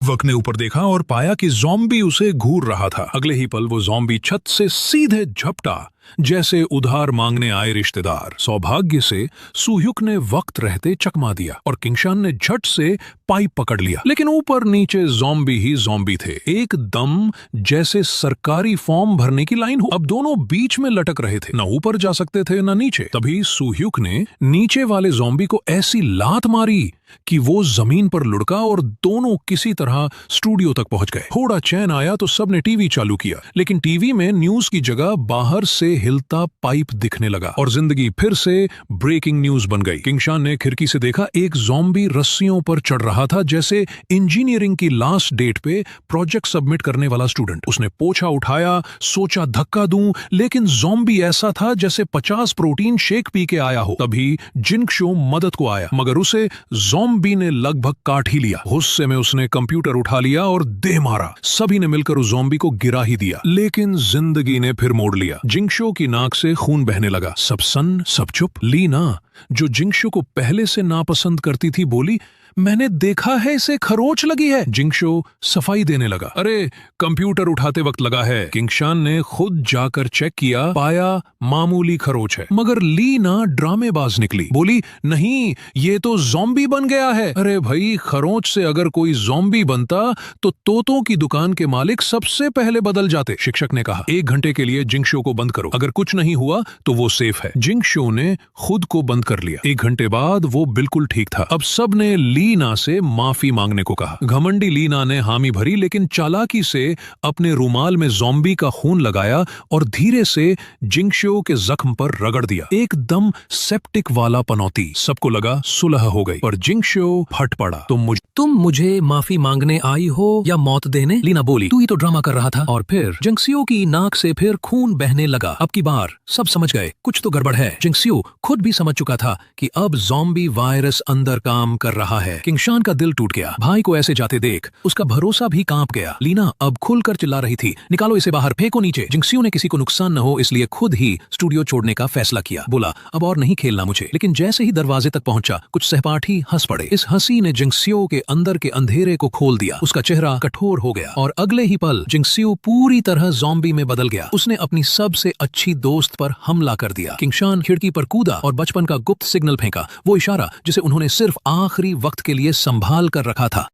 वक ने ऊपर देखा और पाया कि ज़ॉम्बी उसे घूर रहा था। अगले ही पल वो ज़ॉम्बी छत से सीधे झपटा जैसे उधार मांगने आए रिश्तेदार। सौभाग्य से सुह्युक ने वक्त रहते चकमा दिया और किंगशान ने झट से पाइप पकड़ लिया, लेकिन ऊपर नीचे ज़ॉम्बी ही ज़ॉम्बी थे, एकदम जैसे सरकारी फॉर्म भरने की लाइन हो। अब दोनों बीच में लटक रहे थे, न ऊपर जा सकते थे न नीचे। तभी सुह्युक ने नीचे वाले ज़ॉम्बी को ऐसी लात मारी कि वो जमीन पर लुढ़का और दोनों किसी तरह स्टूडियो तक पहुंच गए। थोड़ा चैन आया तो सबने टीवी चालू किया, लेकिन टीवी में न्यूज की जगह बाहर से हिलता पाइप दिखने लगा और जिंदगी फिर से ब्रेकिंग न्यूज बन गई। किंगशान ने खिड़की से देखा, एक ज़ॉम्बी रस्सियों पर चढ़ रहा था जैसे इंजीनियरिंग की लास्ट डेट पे प्रोजेक्ट सबमिट करने वाला स्टूडेंट। उसने पोछा उठाया, सोचा धक्का दूं, लेकिन ज़ॉम्बी ऐसा था जैसे 50 प्रोटीन शेक पी के आया हो। तभी जिंगशो मदद को आया, मगर उसे ज़ॉम्बी ने लगभग काट ही लिया। गुस्से में उसने कंप्यूटर उठा लिया और दे मारा। सभी ने मिलकर उस ज़ॉम्बी को गिरा ही दिया, लेकिन जिंदगी ने फिर मोड़ लिया। जिंगशो की नाक से खून बहने लगा। सब सन्न, सब चुप। लीना, जो जिंगशो को पहले से नापसंद करती थी, बोली, मैंने देखा है इसे खरोच लगी है। जिंगशो सफाई देने लगा, अरे कंप्यूटर उठाते वक्त लगा है। किंगशान ने खुद जाकर चेक किया, पाया मामूली खरोच है। मगर लीना ड्रामेबाज निकली, बोली, नहीं ये तो ज़ॉम्बी बन गया है। अरे भाई, खरोच से अगर कोई ज़ॉम्बी बनता तो तोतों की दुकान के मालिक सबसे पहले बदल जाते। शिक्षक ने कहा, 1 घंटे के लिए जिंगशो को बंद करो, अगर कुछ नहीं हुआ तो वो सेफ है। जिंगशो ने खुद को बंद कर लिया। 1 घंटे बाद वो बिल्कुल ठीक था। अब सब ने लीना से माफी मांगने को कहा। घमंडी लीना ने हामी भरी, लेकिन चालाकी से अपने रुमाल में ज़ॉम्बी का खून लगाया और धीरे से जिंगशो के जख्म पर रगड़ दिया। एकदम सेप्टिक वाला पनौती। सबको लगा सुलह हो गई, पर जिंगशो फट पड़ा। तुम मुझे माफी मांगने आई हो या मौत देने? लीना बोली, तू ही तो ड्रामा कर रहा था। और फिर जिंगशियो की नाक से फिर खून बहने लगा। अब की बार सब समझ गए, कुछ तो गड़बड़ है। जिंगशियो खुद भी समझ चुका था कि अब ज़ॉम्बी वायरस अंदर काम कर रहा है। किंगशान का दिल टूट गया। भाई को ऐसे जाते देख उसका भरोसा भी कांप गया। लीना अब खुलकर चिल्ला रही थी, निकालो इसे बाहर, फेंको नीचे। जिंगशियो ने किसी को नुकसान न हो इसलिए खुद ही स्टूडियो छोड़ने का फैसला किया। बोला, अब और नहीं खेलना मुझे। लेकिन जैसे ही दरवाजे तक पहुंचा, कुछ सहपाठी हंस पड़े। इस हंसी ने जिंगशियो के अंदर के अंधेरे को खोल दिया। उसका चेहरा कठोर हो गया और अगले ही पल जिंगशियो पूरी तरह ज़ॉम्बी में बदल गया। उसने अपनी सबसे अच्छी दोस्त पर हमला कर दिया। किंगशान खिड़की पर कूदा और बचपन का गुप्त सिग्नल फेंका, वो इशारा जिसे उन्होंने सिर्फ आखिरी वक्त के लिए संभाल कर रखा था।